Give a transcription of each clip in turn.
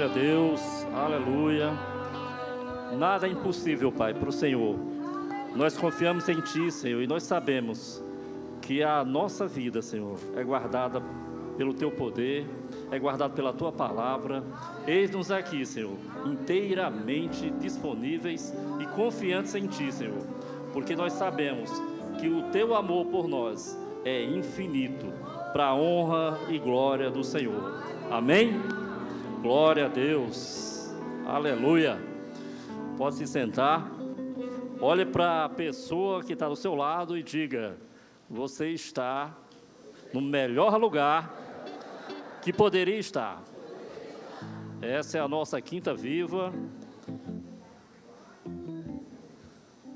Glória a Deus, aleluia. Nada é impossível, Pai, para o Senhor. Nós confiamos em Ti, Senhor, e nós sabemos que a nossa vida, Senhor, é guardada pelo Teu poder, é guardada pela Tua palavra. Eis-nos aqui, Senhor, inteiramente disponíveis e confiantes em Ti, Senhor, porque nós sabemos que o Teu amor por nós é infinito, para a honra e glória do Senhor. Amém? Glória a Deus, aleluia. Pode se sentar. Olhe para a pessoa que está do seu lado e diga: você está no melhor lugar que poderia estar. Essa é a nossa Quinta Viva.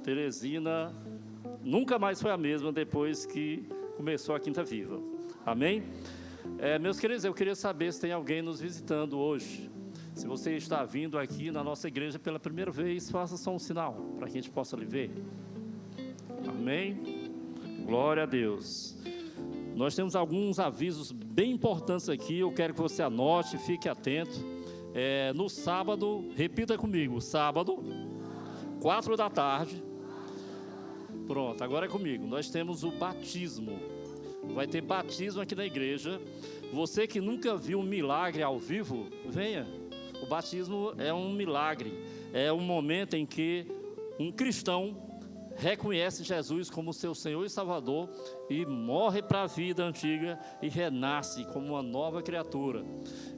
Teresina nunca mais foi a mesma depois que começou a Quinta Viva. Amém? Meus queridos, eu queria saber se tem alguém nos visitando hoje. Se você está vindo aqui na nossa igreja pela primeira vez, faça só um sinal para que a gente possa lhe ver. Amém? Glória a Deus. Nós temos alguns avisos bem importantes aqui. Eu quero que você anote, fique atento. No sábado, repita comigo, sábado, 4 da tarde. Pronto, agora é comigo. Nós temos o batismo. Vai ter batismo aqui na igreja. Você que nunca viu um milagre ao vivo, venha. O batismo é um milagre. É um momento em que um cristão reconhece Jesus como seu Senhor e Salvador e morre para a vida antiga e renasce como uma nova criatura.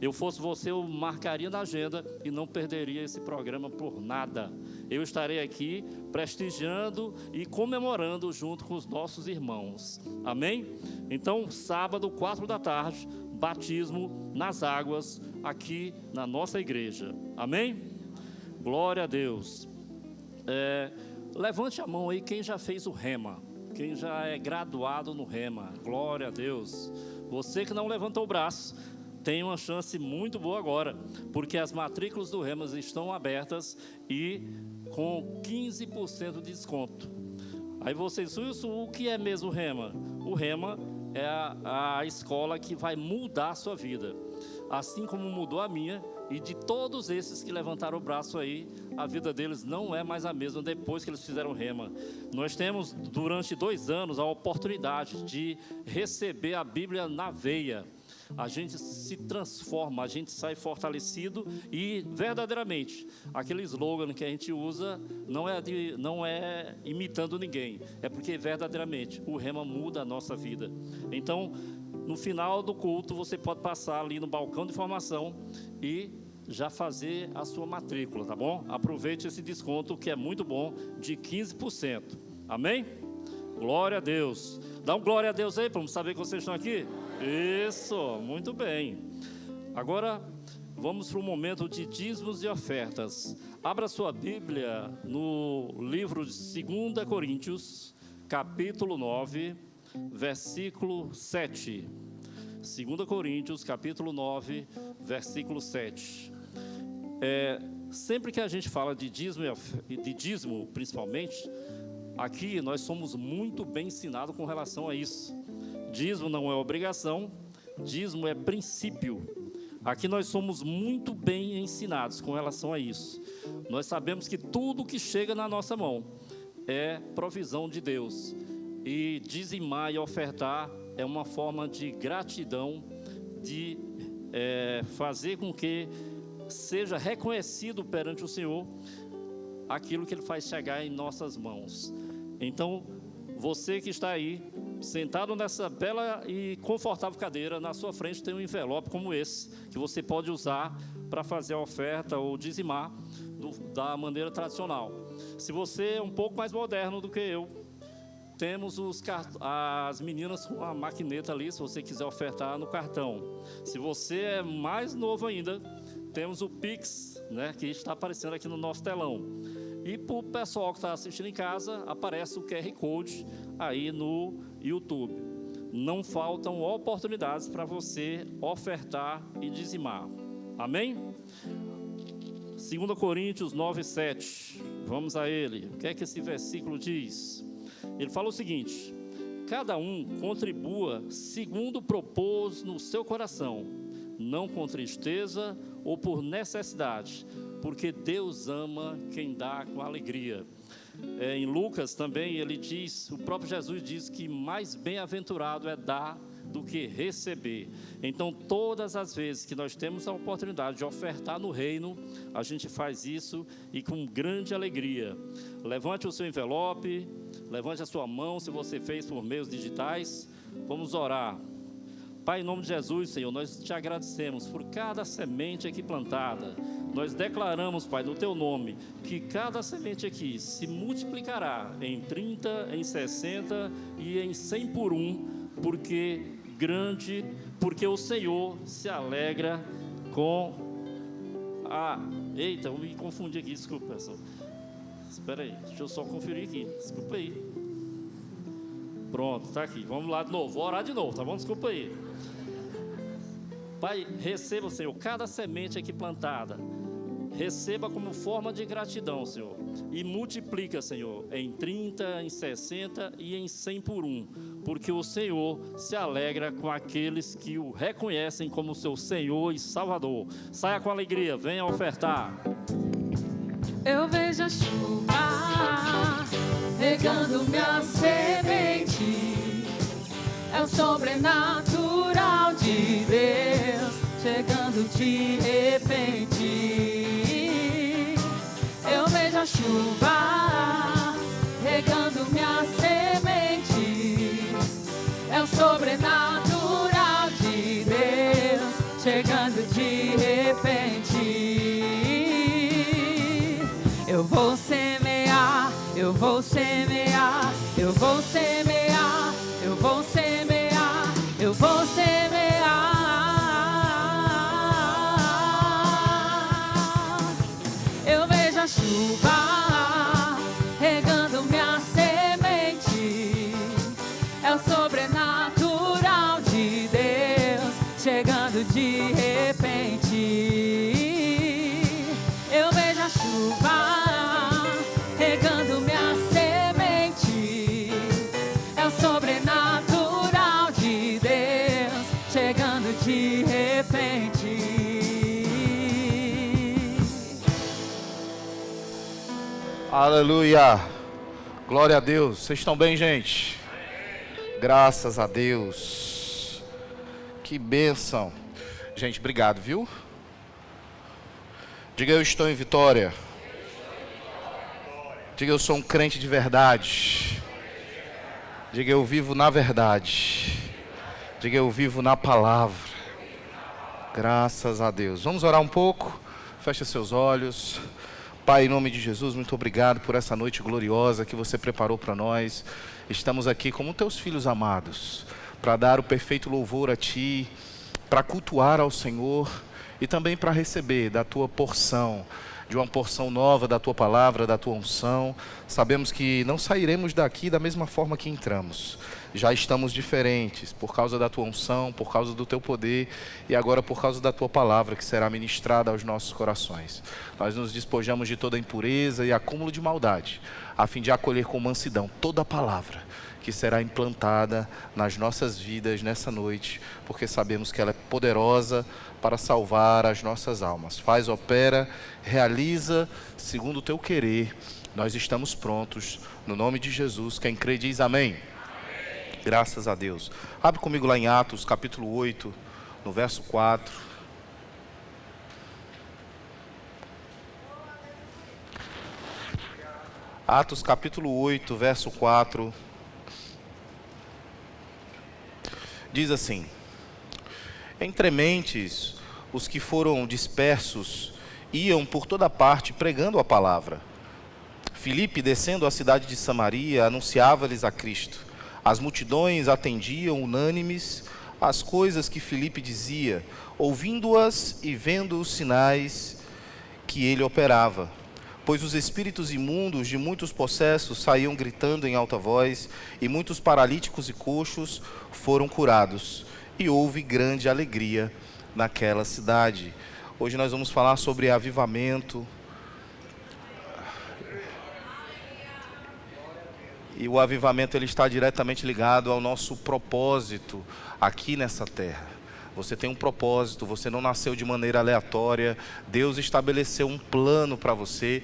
Eu fosse você, eu marcaria na agenda e não perderia esse programa por nada. Eu estarei aqui prestigiando e comemorando junto com os nossos irmãos. Amém? Então, sábado, 4 da tarde, batismo nas águas aqui na nossa igreja. Amém? Glória a Deus. Levante a mão aí quem já fez o rema, quem já é graduado no rema. Glória a Deus. Você que não levantou o braço, tem uma chance muito boa agora, porque as matrículas do rema estão abertas e com 15% de desconto. Aí vocês, o que é mesmo o rema? O rema é a escola que vai mudar a sua vida, assim como mudou a minha e de todos esses que levantaram o braço aí. A vida deles não é mais a mesma depois que eles fizeram rema. Nós temos durante 2 anos a oportunidade de receber a Bíblia na veia. A gente se transforma, a gente sai fortalecido e verdadeiramente aquele slogan que a gente usa não é imitando ninguém, é porque verdadeiramente o rema muda a nossa vida. Então, no final do culto, você pode passar ali no balcão de formação e já fazer a sua matrícula, tá bom? Aproveite esse desconto que é muito bom, de 15%. Amém? Glória a Deus. Dá um glória a Deus aí, para saber que vocês estão aqui. Isso, muito bem. Agora, vamos para o momento de dízimos e ofertas. Abra sua Bíblia no livro de 2 Coríntios, capítulo 9, versículo 7. 2 Coríntios, capítulo 9, versículo 7. Sempre que a gente fala de dízimo, principalmente, aqui nós somos muito bem ensinados com relação a isso. Dízimo não é obrigação, dízimo é princípio. Aqui nós somos muito bem ensinados com relação a isso. Nós sabemos que tudo que chega na nossa mão é provisão de Deus. E dizimar e ofertar é uma forma de gratidão, de fazer com que seja reconhecido perante o Senhor aquilo que Ele faz chegar em nossas mãos. Então, você que está aí, sentado nessa bela e confortável cadeira, na sua frente tem um envelope como esse, que você pode usar para fazer a oferta ou dizimar da maneira tradicional. Se você é um pouco mais moderno do que eu, temos as meninas com a maquineta ali, se você quiser ofertar no cartão. Se você é mais novo ainda, temos o Pix, né, que está aparecendo aqui no nosso telão. E para o pessoal que está assistindo em casa, aparece o QR Code aí no YouTube. Não faltam oportunidades para você ofertar e dizimar. Amém? 2 Coríntios 9, 7. Vamos a ele. O que é que esse versículo diz? Ele fala o seguinte: cada um contribua segundo propôs no seu coração, não com tristeza ou por necessidade, porque Deus ama quem dá com alegria. Em Lucas também ele diz, o próprio Jesus diz que mais bem-aventurado é dar do que receber. Então todas as vezes que nós temos a oportunidade de ofertar no reino, a gente faz isso e com grande alegria. Levante o seu envelope, levante a sua mão se você fez por meios digitais. Vamos orar. Pai, em nome de Jesus, Senhor, nós te agradecemos por cada semente aqui plantada. Nós declaramos, Pai, no Teu nome, que cada semente aqui se multiplicará em 30, em 60 e em 100 por um, porque o Senhor se alegra com a... Eita, eu me confundi aqui, desculpa, pessoal. Espera aí, deixa eu só conferir aqui, desculpa aí. Pronto, está aqui, vamos lá de novo, vou orar de novo, tá bom? Desculpa aí. Pai, receba, Senhor, cada semente aqui plantada, receba como forma de gratidão, Senhor, e multiplica, Senhor, em 30, em 60 e em 100 por um, porque o Senhor se alegra com aqueles que o reconhecem como seu Senhor e Salvador. Saia com alegria, venha ofertar. Eu vejo a chuva regando minha semente, é o sobrenatural de Deus chegando de repente. Eu vejo a chuva regando minha semente, é o sobrenatural de Deus chegando de repente. Eu vou semear, eu vou semear, eu vou semear, eu vou semear, eu vou semear. Eu vejo a chuva regando minha semente, é o sobrenatural de Deus chegando de repente. Eu vejo a chuva regando minha semente, é o sobrenatural de Deus chegando de repente. Aleluia, glória a Deus. Vocês estão bem, gente? Graças a Deus. Que bênção. Gente, obrigado, viu? Diga: eu estou em vitória. Diga: eu sou um crente de verdade. Diga: eu vivo na verdade. Diga: eu vivo na palavra. Graças a Deus. Vamos orar um pouco? Feche seus olhos. Pai, em nome de Jesus, muito obrigado por essa noite gloriosa que você preparou para nós. Estamos aqui como teus filhos amados, para dar o perfeito louvor a Ti, para cultuar ao Senhor e também para receber da Tua porção, de uma porção nova da Tua palavra, da Tua unção. Sabemos que não sairemos daqui da mesma forma que entramos. Já estamos diferentes por causa da Tua unção, por causa do Teu poder e agora por causa da Tua palavra que será ministrada aos nossos corações. Nós nos despojamos de toda impureza e acúmulo de maldade, a fim de acolher com mansidão toda a palavra que será implantada nas nossas vidas nessa noite, porque sabemos que ela é poderosa para salvar as nossas almas. Faz, opera, realiza segundo o Teu querer. Nós estamos prontos, no nome de Jesus. Quem crê diz amém. Graças a Deus. Abre comigo lá em Atos, capítulo 8, no verso 4. Atos, capítulo 8, verso 4. Diz assim: entre mentes, os que foram dispersos iam por toda parte pregando a palavra. Filipe, descendo à cidade de Samaria, anunciava-lhes a Cristo. As multidões atendiam unânimes às coisas que Filipe dizia, ouvindo-as e vendo os sinais que ele operava. Pois os espíritos imundos de muitos possessos saíam gritando em alta voz, e muitos paralíticos e coxos foram curados, e houve grande alegria naquela cidade. Hoje nós vamos falar sobre avivamento. E o avivamento ele está diretamente ligado ao nosso propósito aqui nessa terra. Você tem um propósito, você não nasceu de maneira aleatória. Deus estabeleceu um plano para você.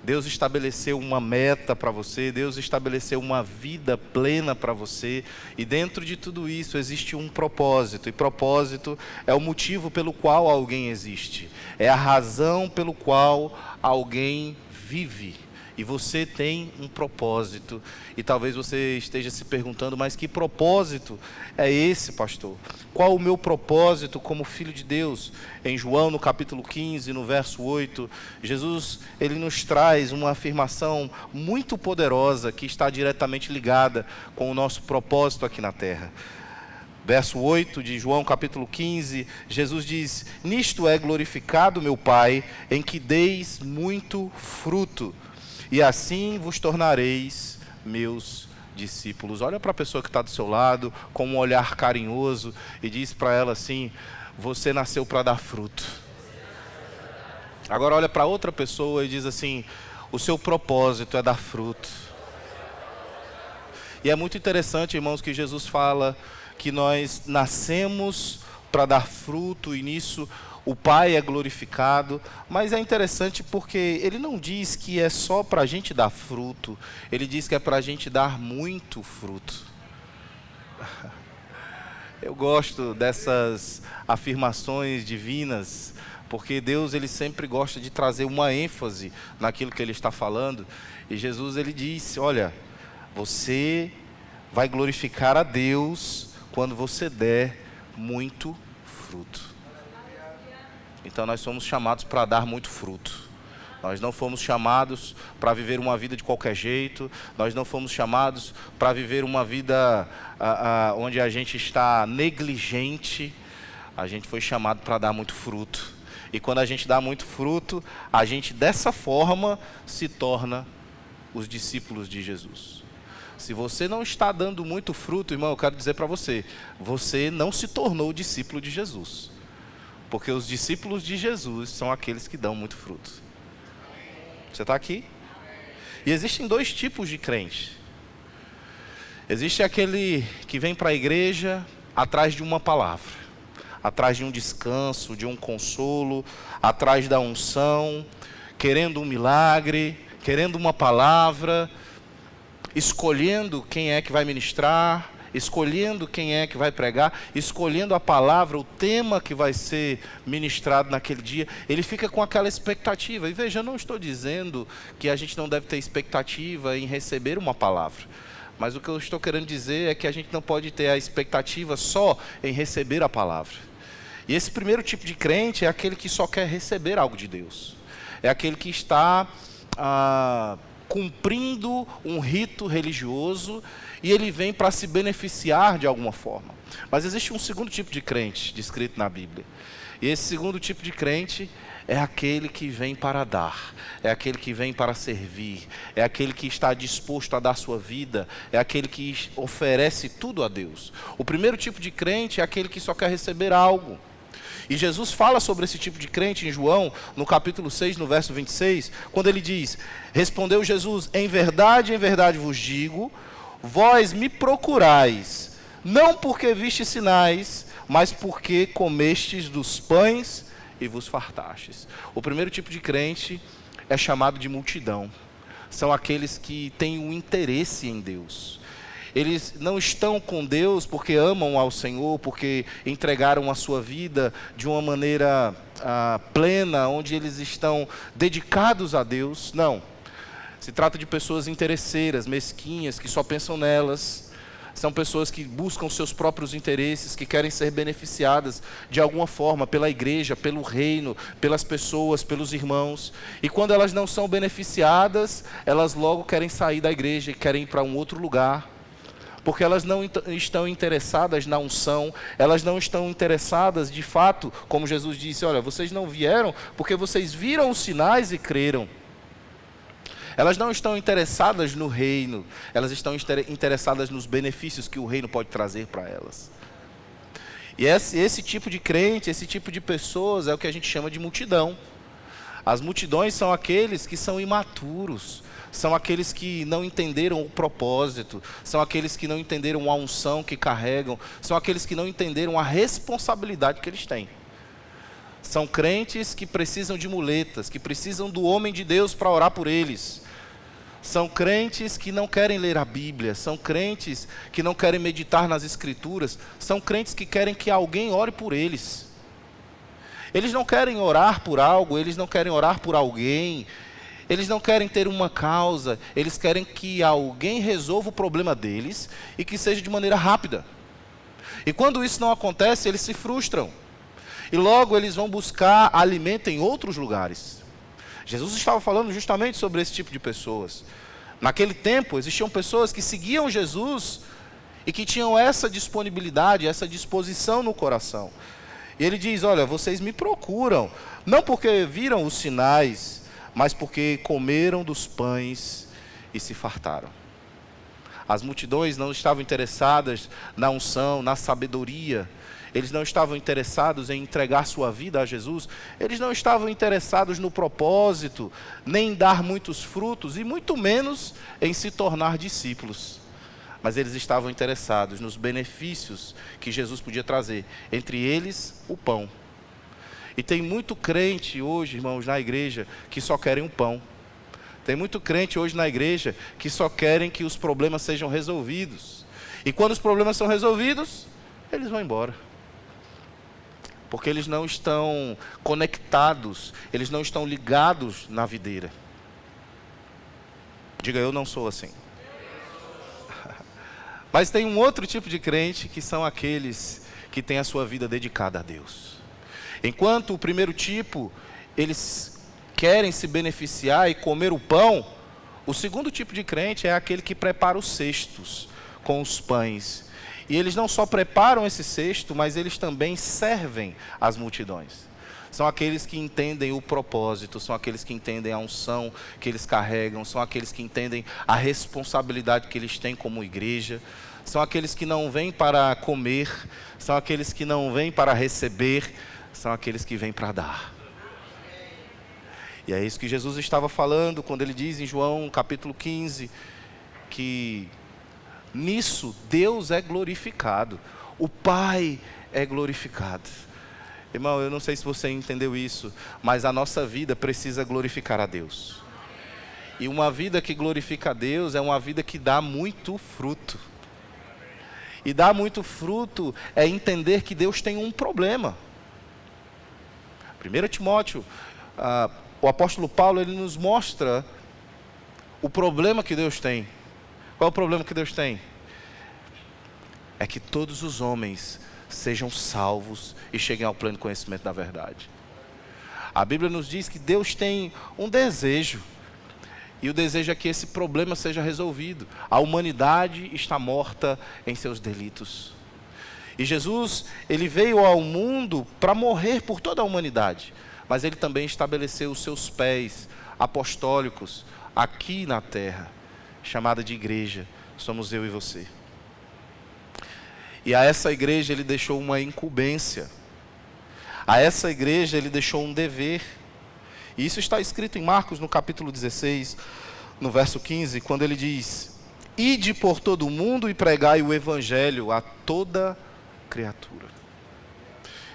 Deus estabeleceu uma meta para você, Deus estabeleceu uma vida plena para você, e dentro de tudo isso existe um propósito, e propósito é o motivo pelo qual alguém existe, é a razão pelo qual alguém vive. E você tem um propósito. E talvez você esteja se perguntando, mas que propósito é esse, pastor? Qual o meu propósito como filho de Deus? Em João, no capítulo 15, no verso 8, Jesus, ele nos traz uma afirmação muito poderosa que está diretamente ligada com o nosso propósito aqui na terra. Verso 8 de João, capítulo 15, Jesus diz: nisto é glorificado meu Pai, em que deis muito fruto, e assim vos tornareis meus discípulos. Olha para a pessoa que está do seu lado com um olhar carinhoso e diz para ela assim: você nasceu para dar fruto. Agora olha para outra pessoa e diz assim: o seu propósito é dar fruto. E é muito interessante, irmãos, que Jesus fala que nós nascemos para dar fruto, e nisso o Pai é glorificado. Mas é interessante porque ele não diz que é só para a gente dar fruto, ele diz que é para a gente dar muito fruto. Eu gosto dessas afirmações divinas, porque Deus, ele sempre gosta de trazer uma ênfase naquilo que ele está falando. E Jesus, ele disse: olha, você vai glorificar a Deus quando você der muito fruto. Então nós somos chamados para dar muito fruto. Nós não fomos chamados para viver uma vida de qualquer jeito. Nós não fomos chamados para viver uma vida onde a gente está negligente. A gente foi chamado para dar muito fruto. E quando a gente dá muito fruto, a gente dessa forma se torna os discípulos de Jesus. Se você não está dando muito fruto, irmão, eu quero dizer para você, você não se tornou discípulo de Jesus. Porque os discípulos de Jesus são aqueles que dão muito fruto. Você está aqui? E existem dois tipos de crente. Existe aquele que vem para a igreja atrás de uma palavra, atrás de um descanso, de um consolo, atrás da unção, querendo um milagre, querendo uma palavra, escolhendo quem é que vai ministrar, escolhendo quem é que vai pregar, escolhendo a palavra, o tema que vai ser ministrado naquele dia. Ele fica com aquela expectativa. E veja, eu não estou dizendo que a gente não deve ter expectativa em receber uma palavra. Mas o que eu estou querendo dizer é que a gente não pode ter a expectativa só em receber a palavra. E esse primeiro tipo de crente é aquele que só quer receber algo de Deus. É aquele que está cumprindo um rito religioso, e ele vem para se beneficiar de alguma forma. Mas existe um segundo tipo de crente descrito na Bíblia. E esse segundo tipo de crente é aquele que vem para dar, é aquele que vem para servir, é aquele que está disposto a dar sua vida, é aquele que oferece tudo a Deus. O primeiro tipo de crente é aquele que só quer receber algo. E Jesus fala sobre esse tipo de crente em João, no capítulo 6, no verso 26, quando ele diz: respondeu Jesus: em verdade vos digo, vós me procurais, não porque vistes sinais, mas porque comestes dos pães e vos fartastes. O primeiro tipo de crente é chamado de multidão. São aqueles que têm um interesse em Deus. Eles não estão com Deus porque amam ao Senhor, porque entregaram a sua vida de uma maneira plena, onde eles estão dedicados a Deus. Não. Se trata de pessoas interesseiras, mesquinhas, que só pensam nelas. São pessoas que buscam seus próprios interesses, que querem ser beneficiadas de alguma forma pela igreja, pelo reino, pelas pessoas, pelos irmãos. E quando elas não são beneficiadas, elas logo querem sair da igreja e querem ir para um outro lugar. Porque elas não estão interessadas na unção, elas não estão interessadas de fato, como Jesus disse: olha, vocês não vieram porque vocês viram os sinais e creram. Elas não estão interessadas no reino, elas estão interessadas nos benefícios que o reino pode trazer para elas. E esse tipo de crente, esse tipo de pessoas é o que a gente chama de multidão. As multidões são aqueles que são imaturos, são aqueles que não entenderam o propósito, são aqueles que não entenderam a unção que carregam, são aqueles que não entenderam a responsabilidade que eles têm. São crentes que precisam de muletas, que precisam do homem de Deus para orar por eles. São crentes que não querem ler a Bíblia, são crentes que não querem meditar nas Escrituras, são crentes que querem que alguém ore por eles. Eles não querem orar por algo, eles não querem orar por alguém, eles não querem ter uma causa, eles querem que alguém resolva o problema deles e que seja de maneira rápida. E quando isso não acontece, eles se frustram. E logo eles vão buscar alimento em outros lugares. Jesus estava falando justamente sobre esse tipo de pessoas. Naquele tempo, existiam pessoas que seguiam Jesus e que tinham essa disponibilidade, essa disposição no coração. E ele diz, olha, vocês me procuram, não porque viram os sinais, mas porque comeram dos pães e se fartaram. As multidões não estavam interessadas na unção, na sabedoria. Eles não estavam interessados em entregar sua vida a Jesus. Eles não estavam interessados no propósito, nem em dar muitos frutos, e muito menos em se tornar discípulos. Mas eles estavam interessados nos benefícios que Jesus podia trazer. Entre eles, o pão. E tem muito crente hoje, irmãos, na igreja, que só querem um pão. Tem muito crente hoje na igreja que só querem que os problemas sejam resolvidos. E quando os problemas são resolvidos, eles vão embora. Porque eles não estão conectados, eles não estão ligados na videira. Diga, eu não sou assim. Mas tem um outro tipo de crente que são aqueles que têm a sua vida dedicada a Deus. Enquanto o primeiro tipo, eles querem se beneficiar e comer o pão, o segundo tipo de crente é aquele que prepara os cestos com os pães. E eles não só preparam esse cesto, mas eles também servem as multidões. São aqueles que entendem o propósito, são aqueles que entendem a unção que eles carregam, são aqueles que entendem a responsabilidade que eles têm como igreja, são aqueles que não vêm para comer, são aqueles que não vêm para receber, são aqueles que vêm para dar. E é isso que Jesus estava falando quando ele diz em João capítulo 15, que nisso Deus é glorificado, o Pai é glorificado. Irmão, eu não sei se você entendeu isso, mas a nossa vida precisa glorificar a Deus. E uma vida que glorifica a Deus é uma vida que dá muito fruto. E dar muito fruto é entender que Deus tem um problema. 1 Timóteo, o apóstolo Paulo, ele nos mostra o problema que Deus tem. Qual é o problema que Deus tem? É que todos os homens sejam salvos e cheguem ao pleno conhecimento da verdade. A Bíblia nos diz que Deus tem um desejo, e o desejo é que esse problema seja resolvido. A humanidade está morta em seus delitos. E Jesus, ele veio ao mundo para morrer por toda a humanidade, mas ele também estabeleceu os seus pés apostólicos aqui na terra, chamada de igreja, somos eu e você. E a essa igreja ele deixou uma incumbência. A essa igreja ele deixou um dever. E isso está escrito em Marcos, no capítulo 16, no verso 15, quando ele diz: ide por todo o mundo e pregai o evangelho a toda criatura.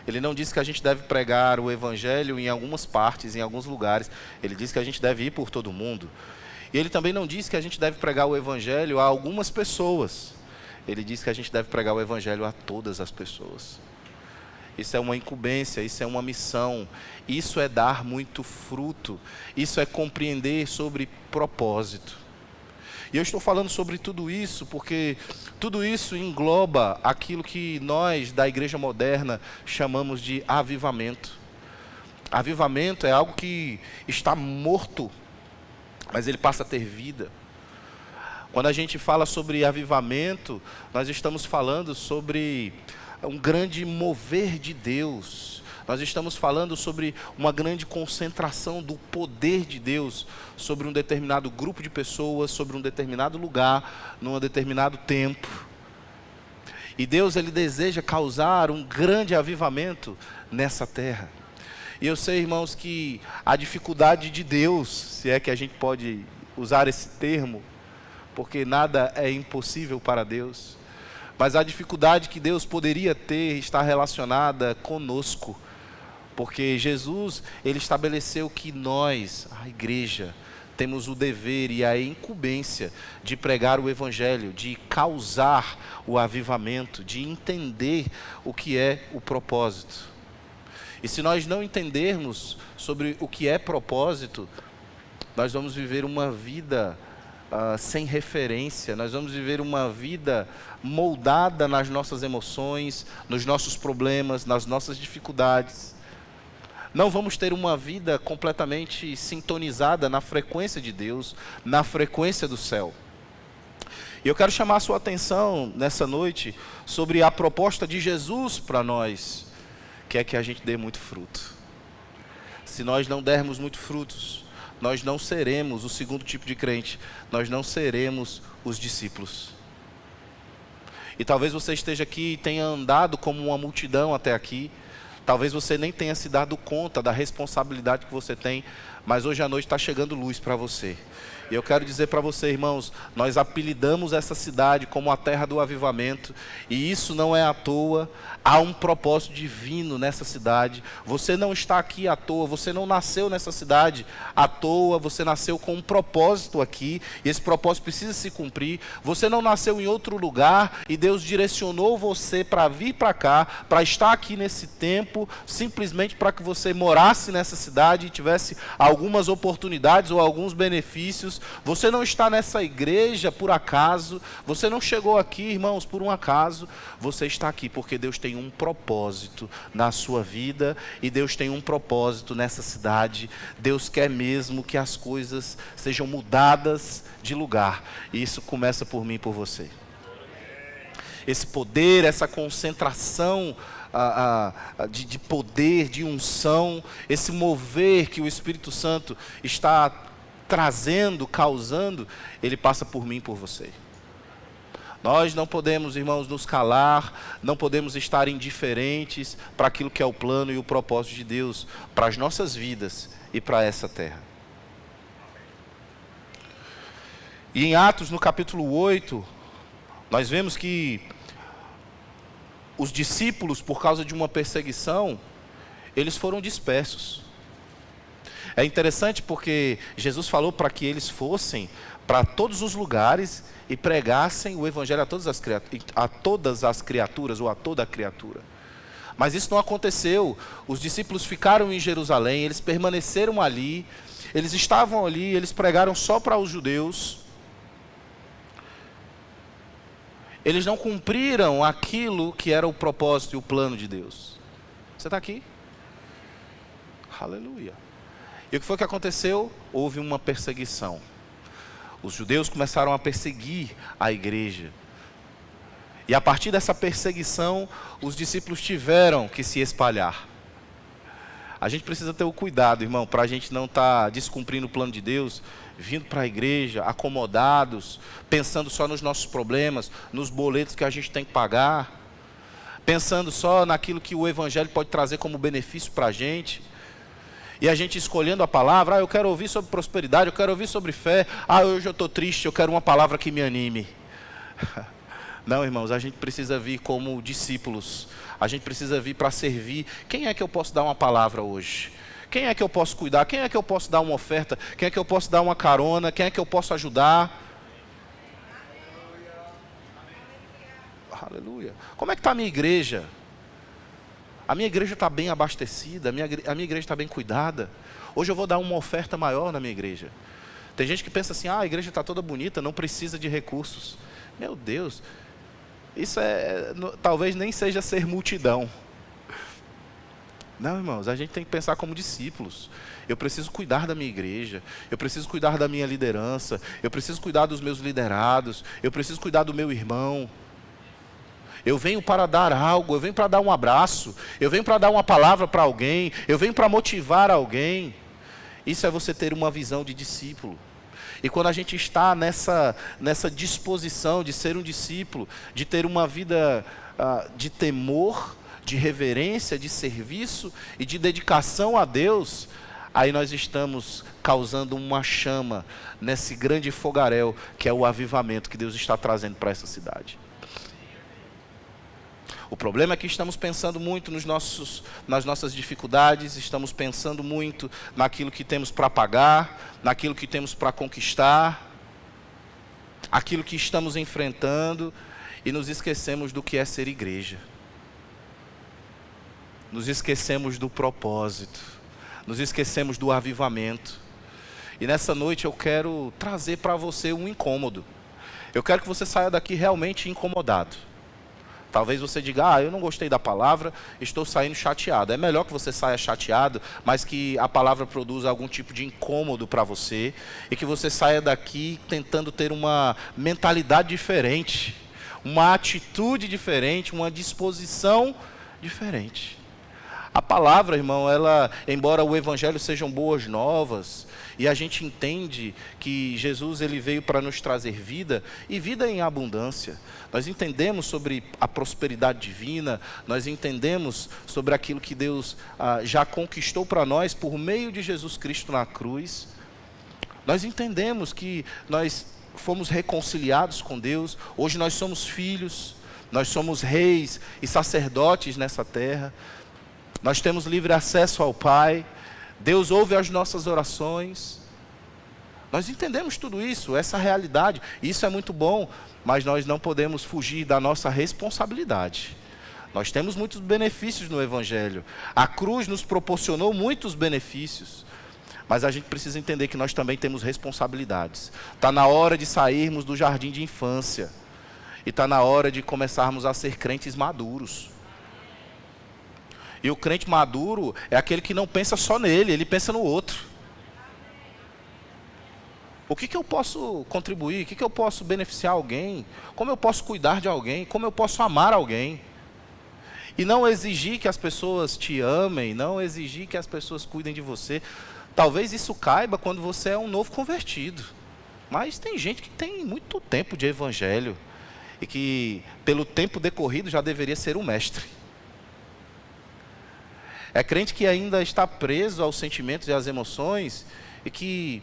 Ele não diz que a gente deve pregar o evangelho em algumas partes, em alguns lugares. Ele diz que a gente deve ir por todo o mundo. E ele também não diz que a gente deve pregar o evangelho a algumas pessoas. Ele diz que a gente deve pregar o evangelho a todas as pessoas. Isso é uma incumbência, isso é uma missão, isso é dar muito fruto, isso é compreender sobre propósito. E eu estou falando sobre tudo isso porque tudo isso engloba aquilo que nós da igreja moderna chamamos de avivamento. Avivamento é algo que está morto, mas ele passa a ter vida. Quando a gente fala sobre avivamento, nós estamos falando sobre um grande mover de Deus. Nós estamos falando sobre uma grande concentração do poder de Deus sobre um determinado grupo de pessoas, sobre um determinado lugar, num determinado tempo. E Deus, ele deseja causar um grande avivamento nessa terra. E eu sei, irmãos, que a dificuldade de Deus, se é que a gente pode usar esse termo, porque nada é impossível para Deus. Mas a dificuldade que Deus poderia ter está relacionada conosco. Porque Jesus, ele estabeleceu que nós, a igreja, temos o dever e a incumbência de pregar o evangelho, de causar o avivamento, de entender o que é o propósito. E se nós não entendermos sobre o que é propósito, nós vamos viver uma vida sem referência, nós vamos viver uma vida moldada nas nossas emoções, nos nossos problemas, nas nossas dificuldades. Não vamos ter uma vida completamente sintonizada na frequência de Deus, na frequência do céu. E eu quero chamar a sua atenção nessa noite sobre a proposta de Jesus para nós, que é que a gente dê muito fruto. Se nós não dermos muito frutos, nós não seremos o segundo tipo de crente, nós não seremos os discípulos. E talvez você esteja aqui e tenha andado como uma multidão até aqui, talvez você nem tenha se dado conta da responsabilidade que você tem, mas hoje à noite está chegando luz para você. E eu quero dizer para você, irmãos, nós apelidamos essa cidade como a terra do avivamento, e isso não é à toa, há um propósito divino nessa cidade. Você não está aqui à toa, você não nasceu nessa cidade à toa, você nasceu com um propósito aqui, e esse propósito precisa se cumprir. Você não nasceu em outro lugar, e Deus direcionou você para vir para cá, para estar aqui nesse tempo, simplesmente para que você morasse nessa cidade e tivesse algumas oportunidades ou alguns benefícios. Você não está nessa igreja por acaso, você não chegou aqui, irmãos, por um acaso. Você está aqui porque Deus tem um propósito na sua vida, e Deus tem um propósito nessa cidade. Deus quer mesmo que as coisas sejam mudadas de lugar, e isso começa por mim e por você. Esse poder, essa concentração de poder, de unção, esse mover que o Espírito Santo está trazendo, causando, ele passa por mim e por você. Nós não podemos, irmãos, nos calar, não podemos estar indiferentes para aquilo que é o plano e o propósito de Deus para as nossas vidas e para essa terra. E em Atos, no capítulo 8, nós vemos que os discípulos, por causa de uma perseguição, eles foram dispersos. É interessante porque Jesus falou para que eles fossem para todos os lugares e pregassem o evangelho a todas as criaturas, ou a toda a criatura. Mas isso não aconteceu. Os discípulos ficaram em Jerusalém, eles permaneceram ali, eles estavam ali, eles pregaram só para os judeus. Eles não cumpriram aquilo que era o propósito e o plano de Deus. Você está aqui? Aleluia. E o que foi que aconteceu? Houve uma perseguição. Os judeus começaram a perseguir a igreja. E a partir dessa perseguição, os discípulos tiveram que se espalhar. A gente precisa ter o cuidado, irmão, para a gente não estar descumprindo o plano de Deus, vindo para a igreja, acomodados, pensando só nos nossos problemas, nos boletos que a gente tem que pagar, pensando só naquilo que o evangelho pode trazer como benefício para a gente. E a gente escolhendo a palavra, eu quero ouvir sobre prosperidade, eu quero ouvir sobre fé, hoje eu estou triste, eu quero uma palavra que me anime. Não, irmãos, a gente precisa vir como discípulos, a gente precisa vir para servir. Quem é que eu posso dar uma palavra hoje? Quem é que eu posso cuidar? Quem é que eu posso dar uma oferta? Quem é que eu posso dar uma carona? Quem é que eu posso ajudar? Aleluia. Como é que está a minha igreja? A minha igreja está bem abastecida, a minha igreja está bem cuidada. Hoje eu vou dar uma oferta maior na minha igreja. Tem gente que pensa assim, a igreja está toda bonita, não precisa de recursos. Meu Deus, isso talvez nem seja ser multidão. Não, irmãos, a gente tem que pensar como discípulos. Eu preciso cuidar da minha igreja, eu preciso cuidar da minha liderança, eu preciso cuidar dos meus liderados, eu preciso cuidar do meu irmão. Eu venho para dar algo, eu venho para dar um abraço, eu venho para dar uma palavra para alguém, eu venho para motivar alguém. Isso é você ter uma visão de discípulo. E quando a gente está nessa disposição de ser um discípulo, de ter uma vida de temor, de reverência, de serviço e de dedicação a Deus, aí nós estamos causando uma chama nesse grande fogaréu que é o avivamento que Deus está trazendo para essa cidade. O problema é que estamos pensando muito nas nossas dificuldades, estamos pensando muito naquilo que temos para pagar, naquilo que temos para conquistar, aquilo que estamos enfrentando, e nos esquecemos do que é ser igreja. Nos esquecemos do propósito, nos esquecemos do avivamento. E nessa noite eu quero trazer para você um incômodo. Eu quero que você saia daqui realmente incomodado. Talvez você diga, eu não gostei da palavra, estou saindo chateado. É melhor que você saia chateado, mas que a palavra produza algum tipo de incômodo para você, e que você saia daqui tentando ter uma mentalidade diferente, uma atitude diferente, uma disposição diferente. A palavra, irmão, embora o evangelho sejam boas novas, e a gente entende que Jesus ele veio para nos trazer vida, e vida em abundância. Nós entendemos sobre a prosperidade divina, nós entendemos sobre aquilo que Deus já conquistou para nós por meio de Jesus Cristo na cruz. Nós entendemos que nós fomos reconciliados com Deus, hoje nós somos filhos, nós somos reis e sacerdotes nessa terra. Nós temos livre acesso ao Pai, Deus ouve as nossas orações. Nós entendemos tudo isso, essa realidade, isso é muito bom, mas nós não podemos fugir da nossa responsabilidade. Nós temos muitos benefícios no Evangelho, a cruz nos proporcionou muitos benefícios, mas a gente precisa entender que nós também temos responsabilidades. Está na hora de sairmos do jardim de infância, e está na hora de começarmos a ser crentes maduros. E o crente maduro é aquele que não pensa só nele, ele pensa no outro. O que eu posso contribuir? O que eu posso beneficiar alguém? Como eu posso cuidar de alguém? Como eu posso amar alguém? E não exigir que as pessoas te amem, não exigir que as pessoas cuidem de você. Talvez isso caiba quando você é um novo convertido. Mas tem gente que tem muito tempo de evangelho e que, pelo tempo decorrido, já deveria ser um mestre. É crente que ainda está preso aos sentimentos e às emoções e que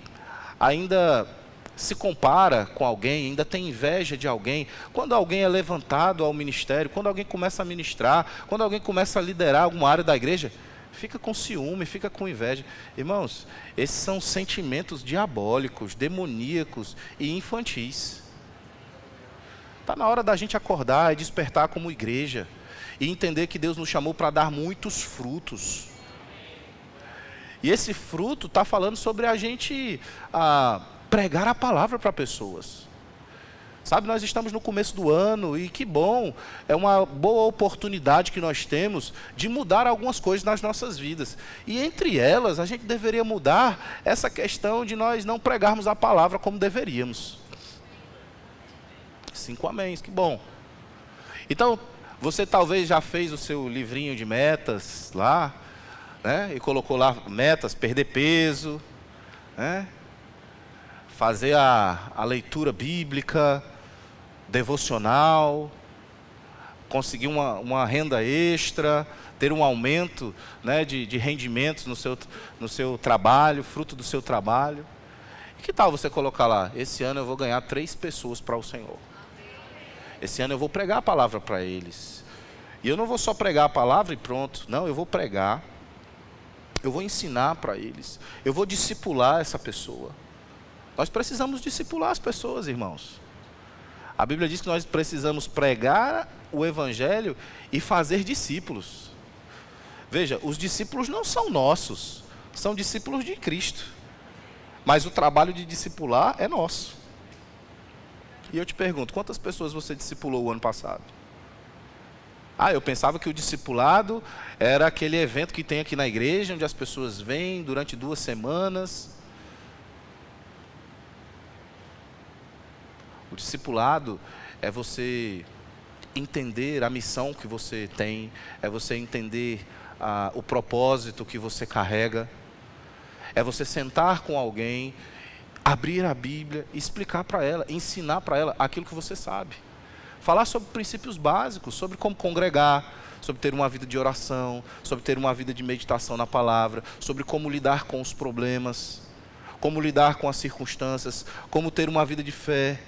ainda se compara com alguém, ainda tem inveja de alguém. Quando alguém é levantado ao ministério, quando alguém começa a ministrar, quando alguém começa a liderar alguma área da igreja, fica com ciúme, fica com inveja. Irmãos, esses são sentimentos diabólicos, demoníacos e infantis. Está na hora da gente acordar e despertar como igreja. E entender que Deus nos chamou para dar muitos frutos. E esse fruto está falando sobre a gente pregar a palavra para pessoas. Sabe, nós estamos no começo do ano e que bom, é uma boa oportunidade que nós temos de mudar algumas coisas nas nossas vidas. E entre elas, a gente deveria mudar essa questão de nós não pregarmos a palavra como deveríamos. 5 améns, que bom. Então, você talvez já fez o seu livrinho de metas lá, né? E colocou lá metas, perder peso, né? Fazer a leitura bíblica, devocional, conseguir uma renda extra, ter um aumento, né, de rendimentos no seu trabalho, fruto do seu trabalho. E que tal você colocar lá, esse ano eu vou ganhar 3 pessoas para o Senhor. Esse ano eu vou pregar a palavra para eles. E eu não vou só pregar a palavra e pronto. Não, eu vou pregar. Eu vou ensinar para eles. Eu vou discipular essa pessoa. Nós precisamos discipular as pessoas, irmãos. A Bíblia diz que nós precisamos pregar o Evangelho e fazer discípulos. Veja, os discípulos não são nossos. São discípulos de Cristo. Mas o trabalho de discipular é nosso. E eu te pergunto, quantas pessoas você discipulou o ano passado? Eu pensava que o discipulado era aquele evento que tem aqui na igreja, onde as pessoas vêm durante 2 semanas. O discipulado é você entender a missão que você tem, é você entender o propósito que você carrega, é você sentar com alguém, abrir a Bíblia, explicar para ela, ensinar para ela aquilo que você sabe. Falar sobre princípios básicos, sobre como congregar, sobre ter uma vida de oração, sobre ter uma vida de meditação na palavra, sobre como lidar com os problemas, como lidar com as circunstâncias, como ter uma vida de fé.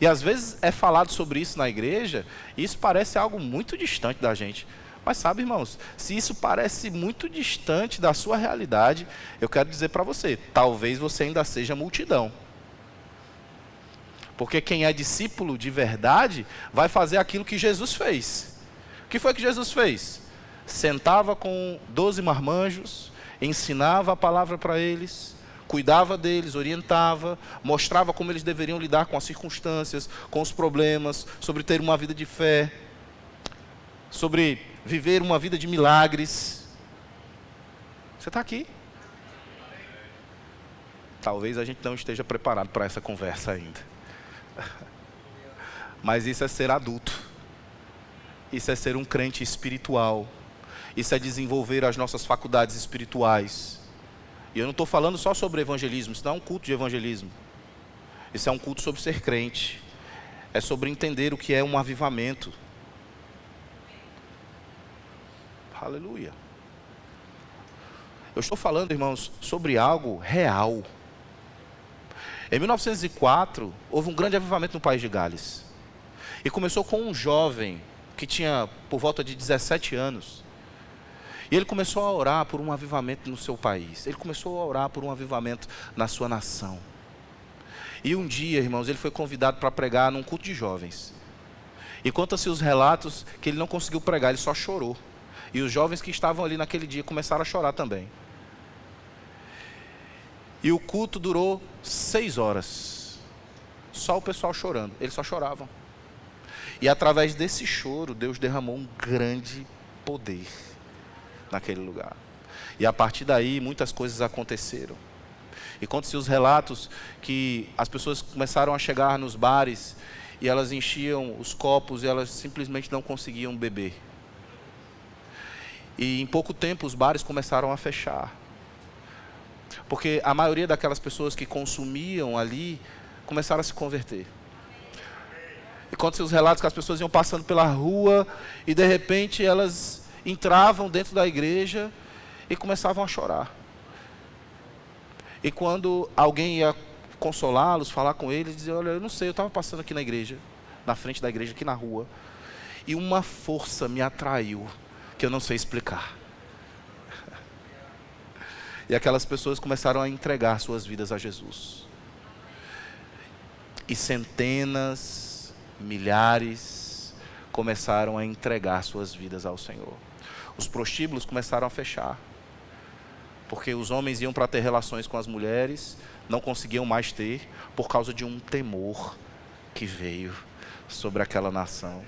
E às vezes é falado sobre isso na igreja, e isso parece algo muito distante da gente. Mas sabe, irmãos, se isso parece muito distante da sua realidade, eu quero dizer para você, talvez você ainda seja multidão. Porque quem é discípulo de verdade vai fazer aquilo que Jesus fez. O que foi que Jesus fez? Sentava com 12 marmanjos, ensinava a palavra para eles, cuidava deles, orientava, mostrava como eles deveriam lidar com as circunstâncias, com os problemas, sobre ter uma vida de fé, sobre viver uma vida de milagres. Você está aqui? Talvez a gente não esteja preparado para essa conversa ainda. Mas isso é ser adulto. Isso é ser um crente espiritual. Isso é desenvolver as nossas faculdades espirituais. E eu não estou falando só sobre evangelismo. Isso não é um culto de evangelismo. Isso é um culto sobre ser crente. É sobre entender o que é um avivamento. Aleluia. Eu estou falando, irmãos, sobre algo real. Em 1904, houve um grande avivamento no país de Gales. E começou com um jovem que tinha por volta de 17 anos. E ele começou a orar por um avivamento no seu país. Ele começou a orar por um avivamento na sua nação. E um dia, irmãos, ele foi convidado para pregar num culto de jovens. E conta-se os relatos que ele não conseguiu pregar, ele só chorou. E os jovens que estavam ali naquele dia começaram a chorar também. E o culto durou 6 horas. Só o pessoal chorando. Eles só choravam. E através desse choro, Deus derramou um grande poder naquele lugar. E a partir daí, muitas coisas aconteceram. E conta-se os relatos que as pessoas começaram a chegar nos bares e elas enchiam os copos e elas simplesmente não conseguiam beber. E em pouco tempo os bares começaram a fechar. Porque a maioria daquelas pessoas que consumiam ali começaram a se converter. E conta-se os relatos que as pessoas iam passando pela rua e de repente elas entravam dentro da igreja e começavam a chorar. E quando alguém ia consolá-los, falar com eles, dizia: olha, eu não sei, eu estava passando aqui na igreja, na frente da igreja, aqui na rua, e uma força me atraiu, que eu não sei explicar. E aquelas pessoas começaram a entregar suas vidas a Jesus. E centenas, milhares, começaram a entregar suas vidas ao Senhor. Os prostíbulos começaram a fechar. Porque os homens iam para ter relações com as mulheres, não conseguiam mais ter, por causa de um temor que veio sobre aquela nação.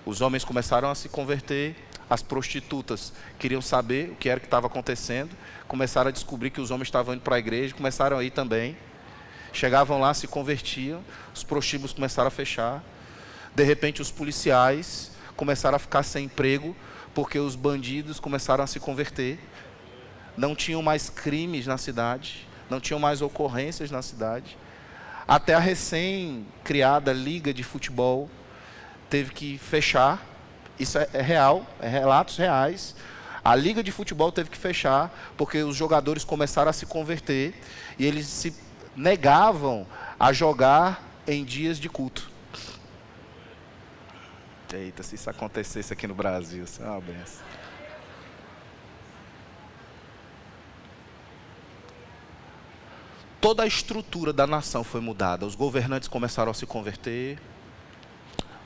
Os homens começaram a se converter. As prostitutas queriam saber o que era que estava acontecendo, começaram a descobrir que os homens estavam indo para a igreja, começaram a ir também. Chegavam lá, se convertiam, os prostíbulos começaram a fechar. De repente os policiais começaram a ficar sem emprego, porque os bandidos começaram a se converter. Não tinham mais crimes na cidade, não tinham mais ocorrências na cidade. Até a recém-criada Liga de Futebol teve que fechar. Isso é real, é relatos reais. A Liga de Futebol teve que fechar, porque os jogadores começaram a se converter e eles se negavam a jogar em dias de culto. Eita, se isso acontecesse aqui no Brasil, isso é uma benção. Toda a estrutura da nação foi mudada. Os governantes começaram a se converter.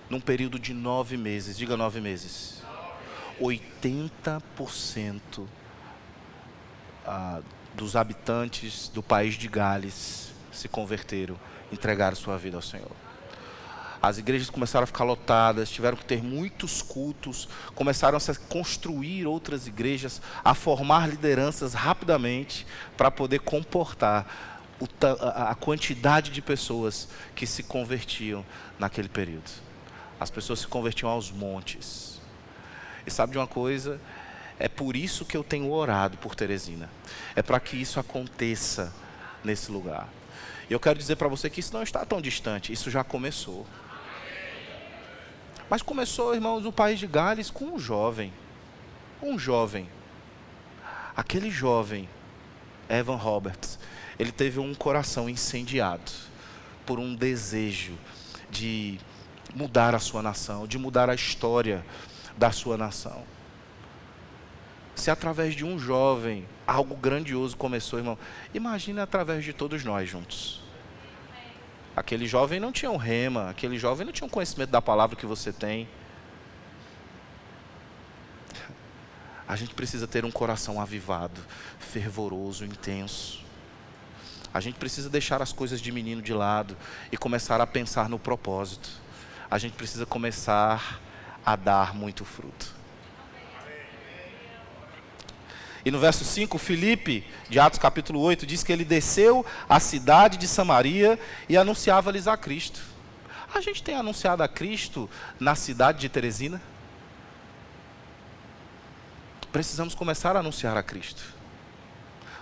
Num período de 9 meses, diga 9 meses, 80% dos habitantes do país de Gales se converteram, entregaram sua vida ao Senhor. As igrejas começaram a ficar lotadas, tiveram que ter muitos cultos, começaram a construir outras igrejas, a formar lideranças rapidamente para poder comportar a quantidade de pessoas que se convertiam naquele período. As pessoas se convertiam aos montes. E sabe de uma coisa? É por isso que eu tenho orado por Teresina. É para que isso aconteça nesse lugar. E eu quero dizer para você que isso não está tão distante. Isso já começou. Mas começou, irmãos, no país de Gales com um jovem. Aquele jovem, Evan Roberts, ele teve um coração incendiado por um desejo de mudar a sua nação, de mudar a história da sua nação. Se através de um jovem algo grandioso começou, irmão, imagina através de todos nós juntos. Aquele jovem não tinha um rema, aquele jovem não tinha um conhecimento da palavra que você tem. A gente precisa ter um coração avivado, fervoroso, intenso. A gente precisa deixar as coisas de menino de lado e começar a pensar no propósito. A gente precisa começar a dar muito fruto. E no verso 5, Filipe, de Atos capítulo 8, diz que ele desceu à cidade de Samaria e anunciava-lhes a Cristo. A gente tem anunciado a Cristo na cidade de Teresina? Precisamos começar a anunciar a Cristo.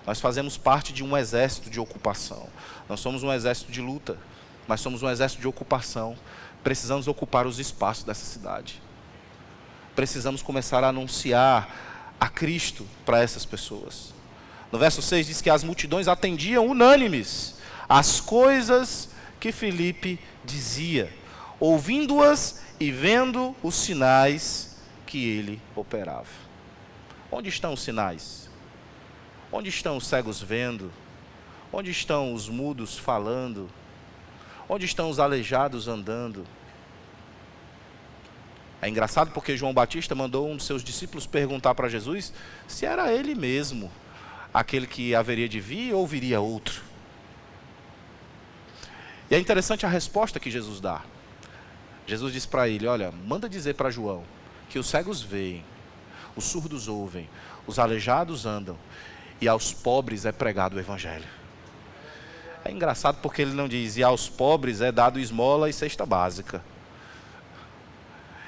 Nós fazemos parte de um exército de ocupação. Nós somos um exército de luta, mas somos um exército de ocupação. Precisamos ocupar os espaços dessa cidade. Precisamos começar a anunciar a Cristo para essas pessoas. No verso 6 diz que as multidões atendiam unânimes as coisas que Filipe dizia, ouvindo-as e vendo os sinais que ele operava. Onde estão os sinais? Onde estão os cegos vendo? Onde estão os mudos falando? Onde estão os aleijados andando? É engraçado porque João Batista mandou um dos seus discípulos perguntar para Jesus se era ele mesmo aquele que haveria de vir ou viria outro. E é interessante a resposta que Jesus dá. Jesus diz para ele, olha, manda dizer para João que os cegos veem, os surdos ouvem, os aleijados andam e aos pobres é pregado o evangelho. É engraçado porque ele não diz, e aos pobres é dado esmola e cesta básica.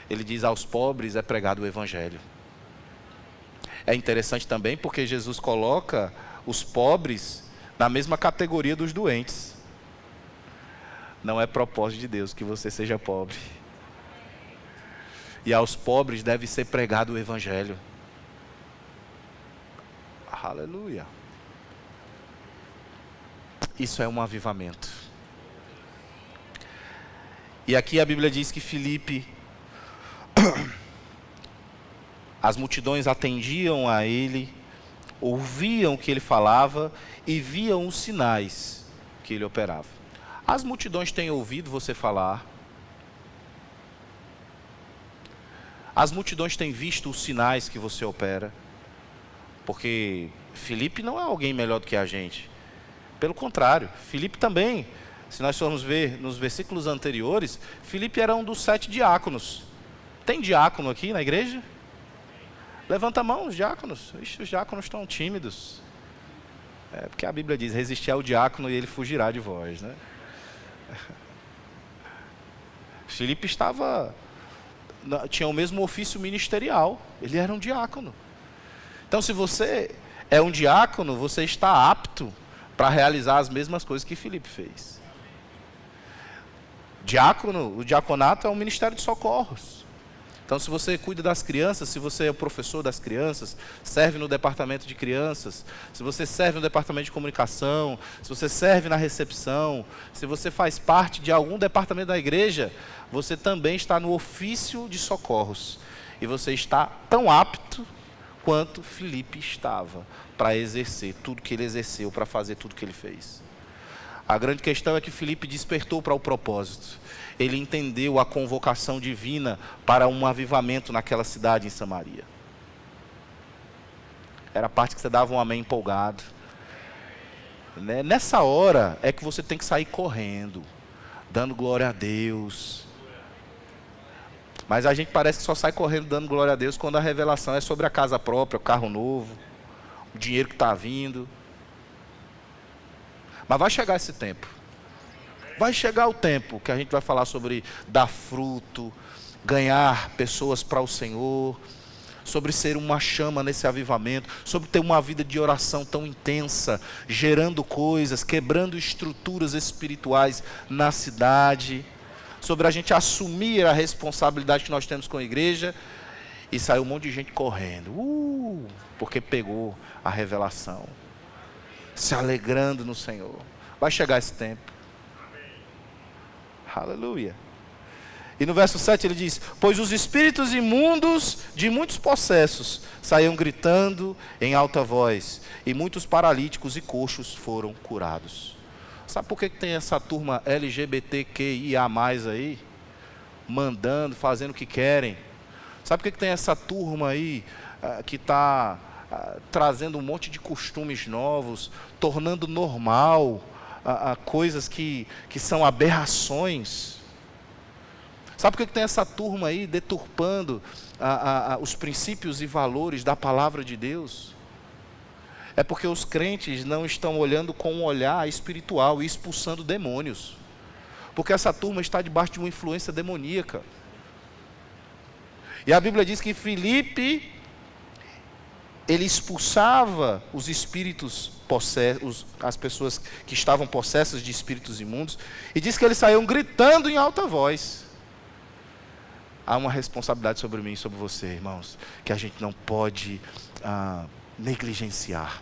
Ele diz, aos pobres é pregado o evangelho. É interessante também porque Jesus coloca os pobres na mesma categoria dos doentes. Não é propósito de Deus que você seja pobre. E aos pobres deve ser pregado o evangelho. Aleluia. Isso é um avivamento. E aqui a Bíblia diz que Filipe, as multidões atendiam a ele, ouviam o que ele falava e viam os sinais que ele operava. As multidões têm ouvido você falar. As multidões têm visto os sinais que você opera. Porque Filipe não é alguém melhor do que a gente. Pelo contrário, Filipe também, se nós formos ver nos versículos anteriores, Filipe era um dos 7 diáconos. Tem diácono aqui na igreja? Levanta a mão, os diáconos. Ixi, os diáconos estão tímidos. É porque a Bíblia diz, resistir ao diácono e ele fugirá de vós, né? Filipe tinha o mesmo ofício ministerial. Ele era um diácono. Então, se você é um diácono, você está apto para realizar as mesmas coisas que Filipe fez. Diácono, o diaconato é um ministério de socorros. Então, se você cuida das crianças, se você é o professor das crianças, serve no departamento de crianças, se você serve no departamento de comunicação, se você serve na recepção, se você faz parte de algum departamento da igreja, você também está no ofício de socorros. E você está tão apto quanto Filipe estava para exercer tudo que ele exerceu, para fazer tudo que ele fez. A grande questão é que Filipe despertou para o propósito. Ele entendeu a convocação divina para um avivamento naquela cidade em Samaria. Era a parte que você dava um amém empolgado. Nessa hora é que você tem que sair correndo, dando glória a Deus. Mas a gente parece que só sai correndo dando glória a Deus quando a revelação é sobre a casa própria, o carro novo, o dinheiro que está vindo. Mas vai chegar esse tempo. Vai chegar o tempo que a gente vai falar sobre dar fruto, ganhar pessoas para o Senhor, sobre ser uma chama nesse avivamento, sobre ter uma vida de oração tão intensa, gerando coisas, quebrando estruturas espirituais na cidade, sobre a gente assumir a responsabilidade que nós temos com a igreja, e saiu um monte de gente correndo, porque pegou a revelação, se alegrando no Senhor. Vai chegar esse tempo. Aleluia. E no verso 7 ele diz: pois os espíritos imundos de muitos possessos saíam gritando em alta voz, e muitos paralíticos e coxos foram curados. Sabe por que tem essa turma LGBTQIA+, aí, mandando, fazendo o que querem? Sabe por que tem essa turma aí, que está trazendo um monte de costumes novos, tornando normal coisas que são aberrações? Sabe por que tem essa turma aí deturpando os princípios e valores da palavra de Deus? É porque os crentes não estão olhando com um olhar espiritual e expulsando demônios. Porque essa turma está debaixo de uma influência demoníaca. E a Bíblia diz que Filipe, ele expulsava os espíritos possessos, as pessoas que estavam possessas de espíritos imundos, e diz que eles saíam gritando em alta voz. Há uma responsabilidade sobre mim e sobre você, irmãos, que a gente não pode negligenciar.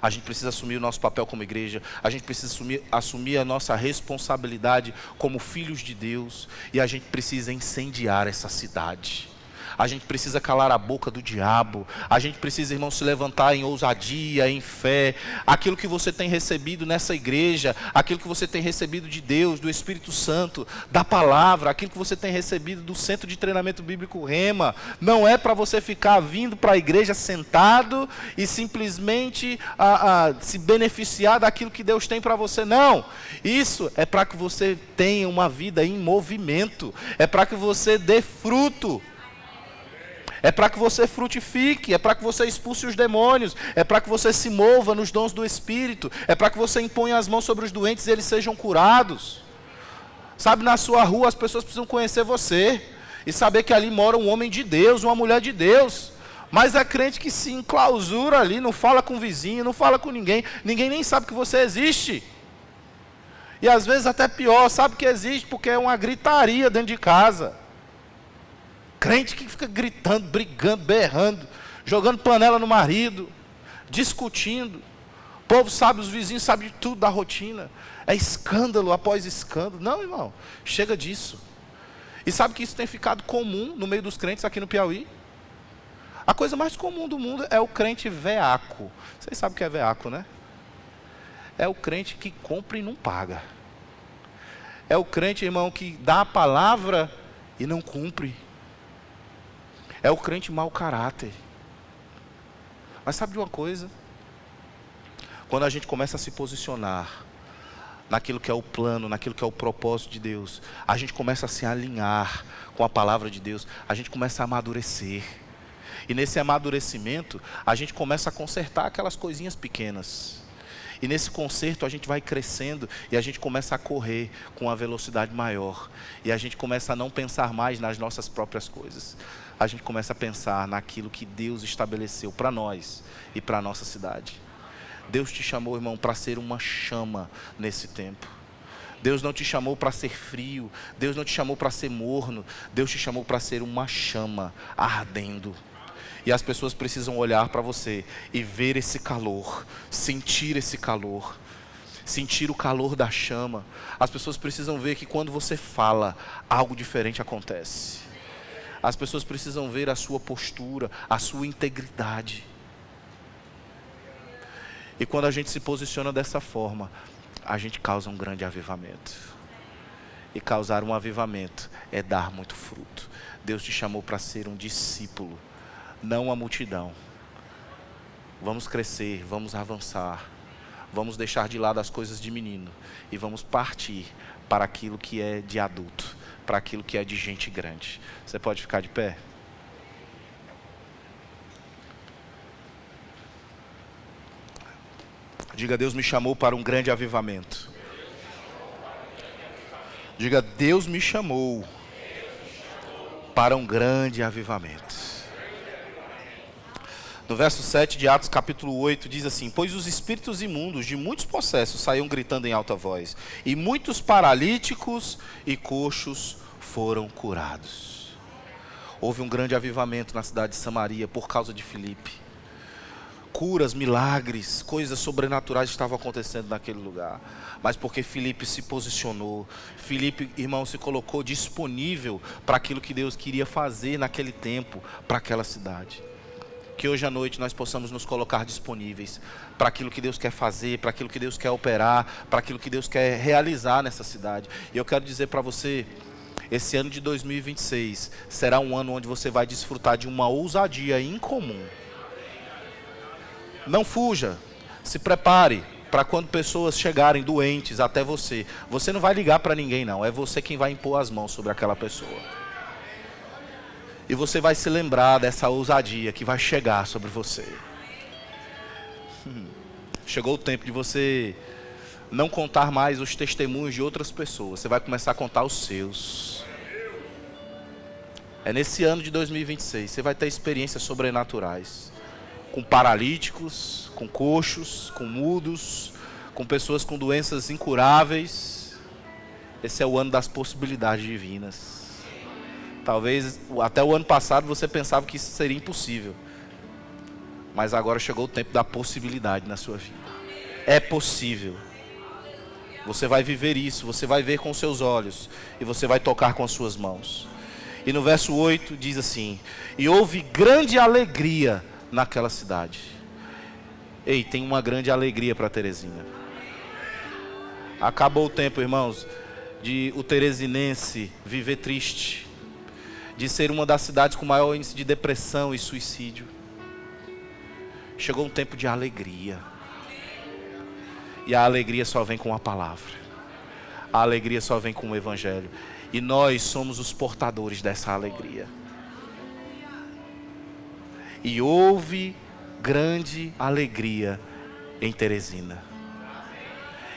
A gente precisa assumir o nosso papel como igreja, a gente precisa assumir a nossa responsabilidade como filhos de Deus, e a gente precisa incendiar essa cidade. A gente precisa calar a boca do diabo. A gente precisa, irmão, se levantar em ousadia, em fé. Aquilo que você tem recebido nessa igreja, aquilo que você tem recebido de Deus, do Espírito Santo, da palavra, aquilo que você tem recebido do Centro de Treinamento Bíblico Rema, não é para você ficar vindo para a igreja sentado e simplesmente se beneficiar daquilo que Deus tem para você. Não. Isso é para que você tenha uma vida em movimento. É para que você dê fruto. É para que você frutifique, é para que você expulse os demônios, é para que você se mova nos dons do Espírito, é para que você imponha as mãos sobre os doentes e eles sejam curados. Sabe, na sua rua as pessoas precisam conhecer você e saber que ali mora um homem de Deus, uma mulher de Deus. Mas é crente que se enclausura ali, não fala com o vizinho, não fala com ninguém, ninguém nem sabe que você existe. E às vezes até pior, sabe que existe porque é uma gritaria dentro de casa. Crente que fica gritando, brigando, berrando, jogando panela no marido, discutindo. O povo sabe, os vizinhos sabem de tudo da rotina. É escândalo após escândalo. Não, irmão, chega disso. E sabe que isso tem ficado comum no meio dos crentes aqui no Piauí? A coisa mais comum do mundo é o crente veaco. Vocês sabem o que é veaco, né? É o crente que compra e não paga. É o crente, irmão, que dá a palavra e não cumpre. É o crente mau caráter. Mas sabe de uma coisa? Quando a gente começa a se posicionar naquilo que é o plano, naquilo que é o propósito de Deus, a gente começa a se alinhar com a palavra de Deus, a gente começa a amadurecer. E nesse amadurecimento, a gente começa a consertar aquelas coisinhas pequenas. E nesse conserto a gente vai crescendo e a gente começa a correr com uma velocidade maior. E a gente começa a não pensar mais nas nossas próprias coisas. A gente começa a pensar naquilo que Deus estabeleceu para nós e para a nossa cidade. Deus te chamou, irmão, para ser uma chama nesse tempo. Deus não te chamou para ser frio. Deus não te chamou para ser morno. Deus te chamou para ser uma chama ardendo. E as pessoas precisam olhar para você e ver esse calor, sentir esse calor, sentir o calor da chama. As pessoas precisam ver que quando você fala, algo diferente acontece. As pessoas precisam ver a sua postura, a sua integridade. E quando a gente se posiciona dessa forma, a gente causa um grande avivamento. E causar um avivamento é dar muito fruto. Deus te chamou para ser um discípulo, não a multidão. Vamos crescer, vamos avançar. Vamos deixar de lado as coisas de menino e vamos partir para aquilo que é de adulto, para aquilo que é de gente grande. Você pode ficar de pé? Diga: Deus me chamou para um grande avivamento. Diga: Deus me chamou para um grande avivamento. No verso 7 de Atos capítulo 8 diz assim: pois os espíritos imundos de muitos possessos saíam gritando em alta voz, e muitos paralíticos e coxos foram curados. Houve um grande avivamento na cidade de Samaria por causa de Filipe. Curas, milagres, coisas sobrenaturais estavam acontecendo naquele lugar. Mas porque Filipe se posicionou, Filipe, irmão, se colocou disponível para aquilo que Deus queria fazer naquele tempo, para aquela cidade. Que hoje à noite nós possamos nos colocar disponíveis para aquilo que Deus quer fazer, para aquilo que Deus quer operar, para aquilo que Deus quer realizar nessa cidade. E eu quero dizer para você, esse ano de 2026 será um ano onde você vai desfrutar de uma ousadia incomum. Não fuja, se prepare para quando pessoas chegarem doentes até você. Você não vai ligar para ninguém não, é você quem vai impor as mãos sobre aquela pessoa. E você vai se lembrar dessa ousadia que vai chegar sobre você. Chegou o tempo de você não contar mais os testemunhos de outras pessoas. Você vai começar a contar os seus. É nesse ano de 2026. Você vai ter experiências sobrenaturais. Com paralíticos, com coxos, com mudos, com pessoas com doenças incuráveis. Esse é o ano das possibilidades divinas. Talvez até o ano passado você pensava que isso seria impossível. Mas agora chegou o tempo da possibilidade na sua vida. É possível. Você vai viver isso, você vai ver com os seus olhos. E você vai tocar com as suas mãos. E no verso 8 diz assim: e houve grande alegria naquela cidade. Ei, tem uma grande alegria para Teresina. Acabou o tempo, irmãos, de o teresinense viver triste, de ser uma das cidades com maior índice de depressão e suicídio. Chegou um tempo de alegria. E a alegria só vem com a palavra. A alegria só vem com o evangelho. E nós somos os portadores dessa alegria. E houve grande alegria em Teresina.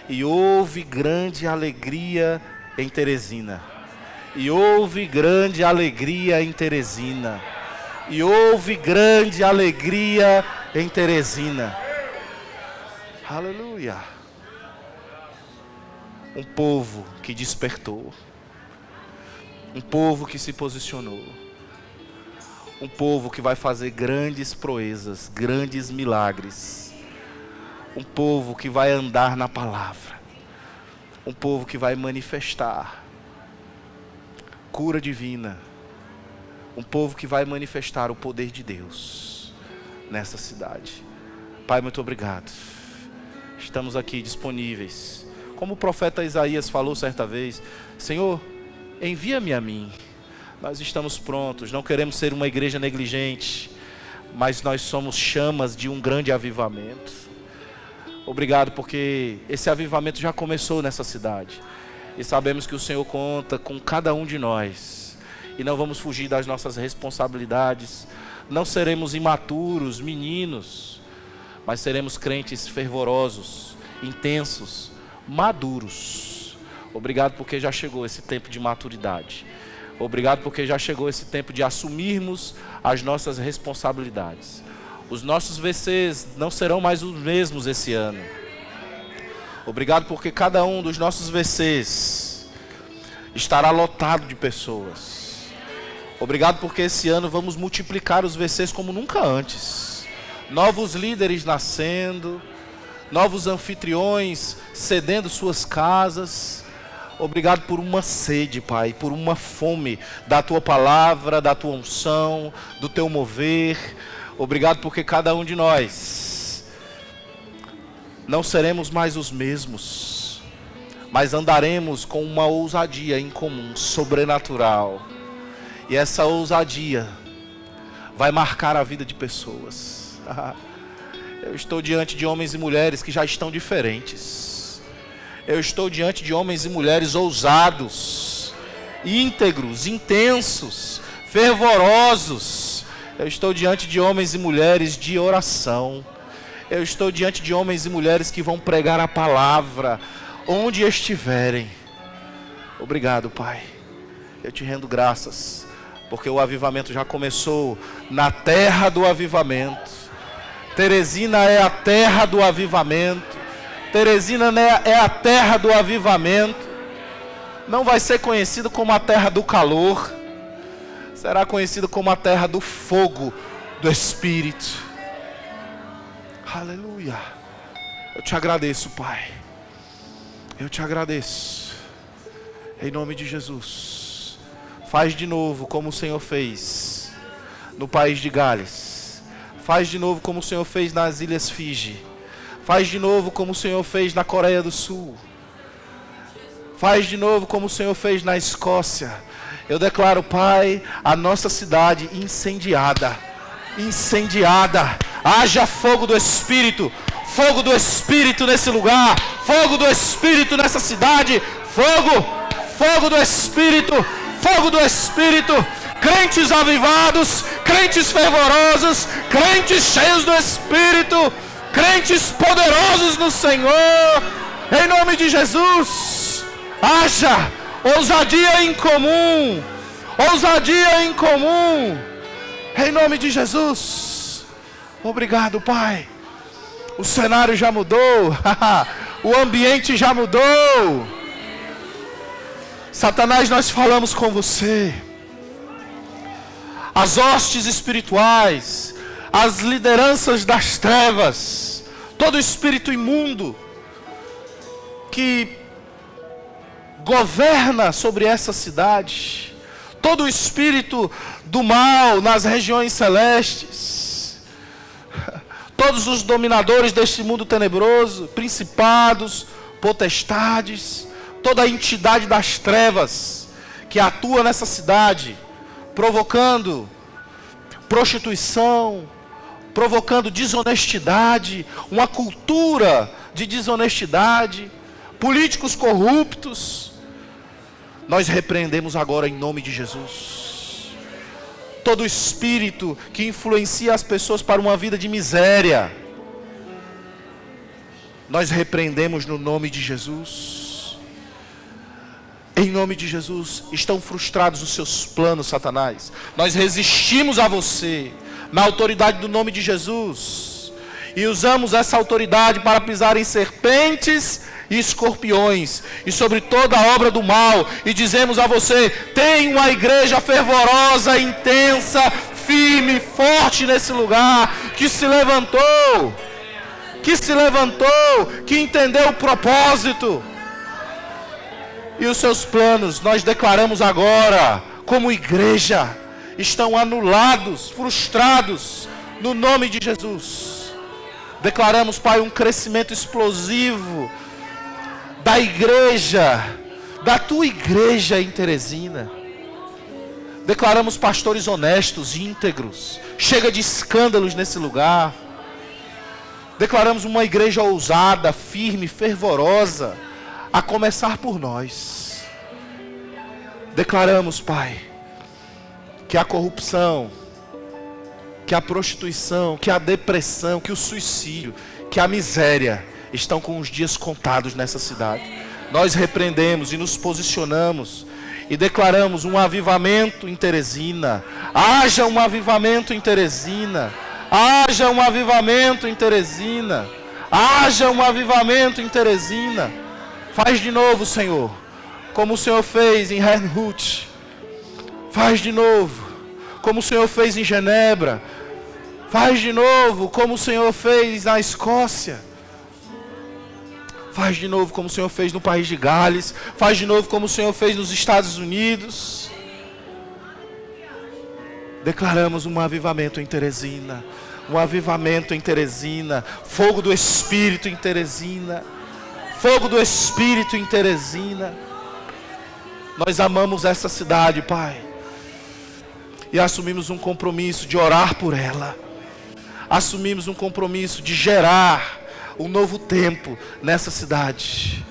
E houve grande alegria em Teresina. E houve grande alegria em Teresina. E houve grande alegria em Teresina. Aleluia. Um povo que despertou. Um povo que se posicionou. Um povo que vai fazer grandes proezas, grandes milagres. Um povo que vai andar na palavra. Um povo que vai manifestar cura divina. Um povo que vai manifestar o poder de Deus nessa cidade. Pai, muito obrigado. Estamos aqui disponíveis. Como o profeta Isaías falou certa vez: Senhor, envia-me a mim. Nós estamos prontos, não queremos ser uma igreja negligente, mas nós somos chamas de um grande avivamento. Obrigado porque esse avivamento já começou nessa cidade. E sabemos que o Senhor conta com cada um de nós. E não vamos fugir das nossas responsabilidades. Não seremos imaturos, meninos, mas seremos crentes fervorosos, intensos, maduros. Obrigado porque já chegou esse tempo de maturidade. Obrigado porque já chegou esse tempo de assumirmos as nossas responsabilidades. Os nossos VCs não serão mais os mesmos esse ano. Obrigado porque cada um dos nossos VCs estará lotado de pessoas. Obrigado porque esse ano vamos multiplicar os VCs como nunca antes. Novos líderes nascendo, novos anfitriões cedendo suas casas. Obrigado por uma sede, Pai, por uma fome da Tua palavra, da Tua unção, do Teu mover. Obrigado porque cada um de nós não seremos mais os mesmos, mas andaremos com uma ousadia incomum, sobrenatural. E essa ousadia vai marcar a vida de pessoas. Eu estou diante de homens e mulheres que já estão diferentes. Eu estou diante de homens e mulheres ousados, íntegros, intensos, fervorosos. Eu estou diante de homens e mulheres de oração. Eu estou diante de homens e mulheres que vão pregar a palavra onde estiverem. Obrigado, Pai. Eu te rendo graças, porque o avivamento já começou na terra do avivamento. Teresina é a terra do avivamento. Teresina é a terra do avivamento. Não vai ser conhecido como a terra do calor. Será conhecido como a terra do fogo do Espírito. Aleluia. Eu te agradeço, Pai. Eu te agradeço. Em nome de Jesus. Faz de novo como o Senhor fez no país de Gales. Faz de novo como o Senhor fez nas Ilhas Fiji. Faz de novo como o Senhor fez na Coreia do Sul. Faz de novo como o Senhor fez na Escócia. Eu declaro, Pai, a nossa cidade incendiada. Incendiada. Haja fogo do Espírito. Fogo do Espírito nesse lugar. Fogo do Espírito nessa cidade. Fogo. Fogo do Espírito. Fogo do Espírito. Crentes avivados. Crentes fervorosos. Crentes cheios do Espírito. Crentes poderosos no Senhor. Em nome de Jesus. Haja ousadia em comum. Ousadia em comum. Em nome de Jesus. Obrigado, Pai. O cenário já mudou. O ambiente já mudou. Satanás, nós falamos com você. As hostes espirituais, as lideranças das trevas, todo espírito imundo que governa sobre essa cidade, todo espírito do mal nas regiões celestes, todos os dominadores deste mundo tenebroso, principados, potestades, toda a entidade das trevas que atua nessa cidade, provocando prostituição, provocando desonestidade, uma cultura de desonestidade, políticos corruptos. Nós repreendemos agora em nome de Jesus. Todo espírito que influencia as pessoas para uma vida de miséria, nós repreendemos no nome de Jesus. Em nome de Jesus, estão frustrados os seus planos, Satanás. Nós resistimos a você, na autoridade do nome de Jesus. E usamos essa autoridade para pisar em serpentes e escorpiões, e sobre toda a obra do mal. E dizemos a você, tem uma igreja fervorosa, intensa, firme, forte nesse lugar, que se levantou, que entendeu o propósito. E os seus planos, nós declaramos agora, como igreja, estão anulados, frustrados, no nome de Jesus. Declaramos, Pai, um crescimento explosivo da igreja, da tua igreja em Teresina. Declaramos pastores honestos, íntegros. Chega de escândalos nesse lugar. Declaramos uma igreja ousada, firme, fervorosa, a começar por nós. Declaramos, Pai, que a corrupção, que a prostituição, que a depressão, que o suicídio, que a miséria estão com os dias contados nessa cidade. Nós repreendemos e nos posicionamos e declaramos um avivamento em Teresina. Haja um avivamento em Teresina. Haja um avivamento em Teresina. Haja um avivamento em Teresina. Faz de novo, Senhor, como o Senhor fez em Hernhut. Faz de novo, como o Senhor fez em Genebra. Faz de novo, como o Senhor fez na Escócia. Faz de novo, como o Senhor fez no país de Gales. Faz de novo, como o Senhor fez nos Estados Unidos. Declaramos um avivamento em Teresina. Um avivamento em Teresina. Fogo do Espírito em Teresina. Fogo do Espírito em Teresina. Nós amamos essa cidade, Pai. E assumimos um compromisso de orar por ela. Assumimos um compromisso de gerar um novo tempo nessa cidade.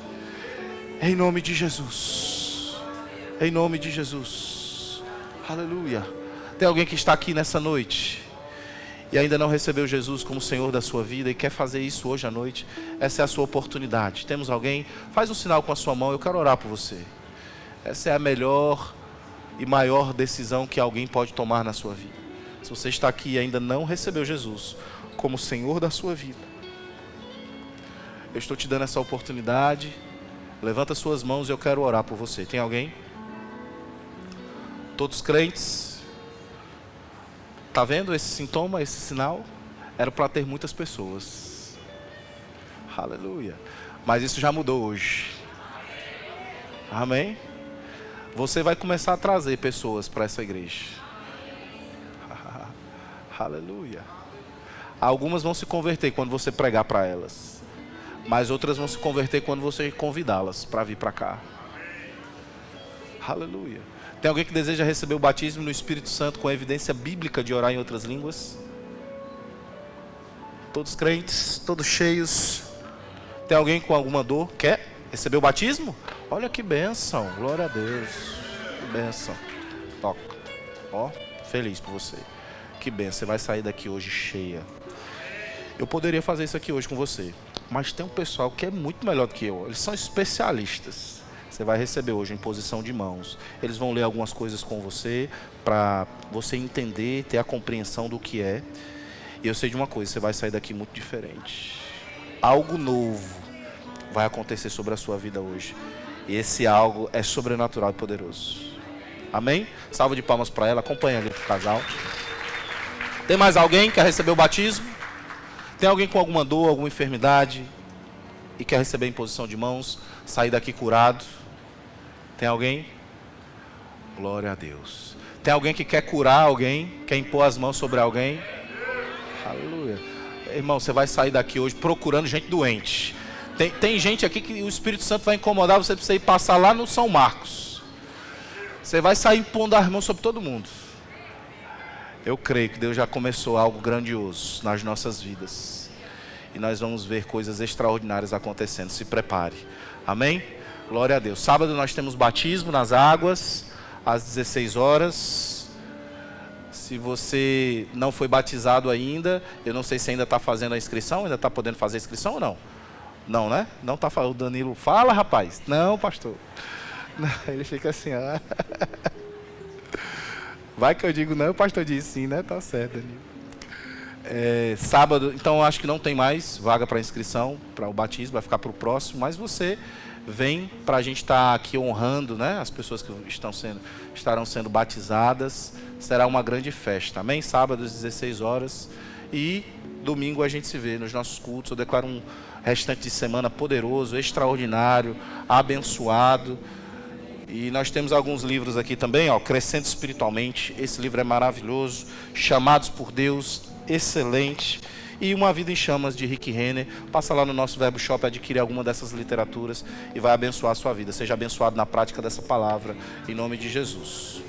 Em nome de Jesus. Em nome de Jesus. Aleluia. Tem alguém que está aqui nessa noite e ainda não recebeu Jesus como Senhor da sua vida e quer fazer isso hoje à noite? Essa é a sua oportunidade. Temos alguém? Faz um sinal com a sua mão, eu quero orar por você. Essa é a melhor e maior decisão que alguém pode tomar na sua vida. Se você está aqui e ainda não recebeu Jesus como Senhor da sua vida. Eu estou te dando essa oportunidade. Levanta suas mãos e eu quero orar por você. Tem alguém? Todos crentes? Está vendo esse sintoma, esse sinal? Era para ter muitas pessoas. Aleluia. Mas isso já mudou hoje. Amém? Você vai começar a trazer pessoas para essa igreja. Aleluia. Algumas vão se converter quando você pregar para elas. Mas outras vão se converter quando você convidá-las para vir para cá. Aleluia. Tem alguém que deseja receber o batismo no Espírito Santo com evidência bíblica de orar em outras línguas? Todos crentes, todos cheios. Tem alguém com alguma dor? Quer receber o batismo? Olha que bênção, glória a Deus. Que bênção. Toca. Ó, feliz por você. Que bênção, você vai sair daqui hoje cheia. Eu poderia fazer isso aqui hoje com você, mas tem um pessoal que é muito melhor do que eu. Eles são especialistas. Você vai receber hoje em posição de mãos. Eles vão ler algumas coisas com você, para você entender, ter a compreensão do que é. E eu sei de uma coisa, você vai sair daqui muito diferente. Algo novo vai acontecer sobre a sua vida hoje. E esse algo é sobrenatural e poderoso. Amém? Salva de palmas para ela, acompanha ali pro casal. Tem mais alguém que quer receber o batismo? Tem alguém com alguma dor, alguma enfermidade e quer receber em posição de mãos, sair daqui curado? Tem alguém? Glória a Deus. Tem alguém que quer curar alguém, quer impor as mãos sobre alguém? Aleluia. Irmão, você vai sair daqui hoje procurando gente doente. Tem gente aqui que o Espírito Santo vai incomodar, você precisa ir passar lá no São Marcos. Você vai sair impondo as mãos sobre todo mundo. Eu creio que Deus já começou algo grandioso nas nossas vidas. E nós vamos ver coisas extraordinárias acontecendo. Se prepare. Amém? Glória a Deus. Sábado nós temos batismo nas águas, às 16 horas. Se você não foi batizado ainda, eu não sei se ainda está fazendo a inscrição, ainda está podendo fazer a inscrição ou não? Não, né? Não está falando. O Danilo, fala, rapaz. Não, pastor. Não, ele fica assim, ó. Vai que eu digo não, o pastor diz sim, né? Tá certo, Danilo. Sábado, então acho que não tem mais vaga para inscrição, para o batismo, vai ficar para o próximo, mas você vem para a gente estar aqui honrando, né, as pessoas que estarão sendo batizadas. Será uma grande festa, amém? Sábado às 16 horas e domingo a gente se vê nos nossos cultos. Eu declaro um restante de semana poderoso, extraordinário, abençoado. E nós temos alguns livros aqui também, ó, Crescendo Espiritualmente. Esse livro é maravilhoso. Chamados por Deus, excelente. E Uma Vida em Chamas, de Rick Renner. Passa lá no nosso Verbo Shop, adquire alguma dessas literaturas e vai abençoar a sua vida. Seja abençoado na prática dessa palavra, em nome de Jesus.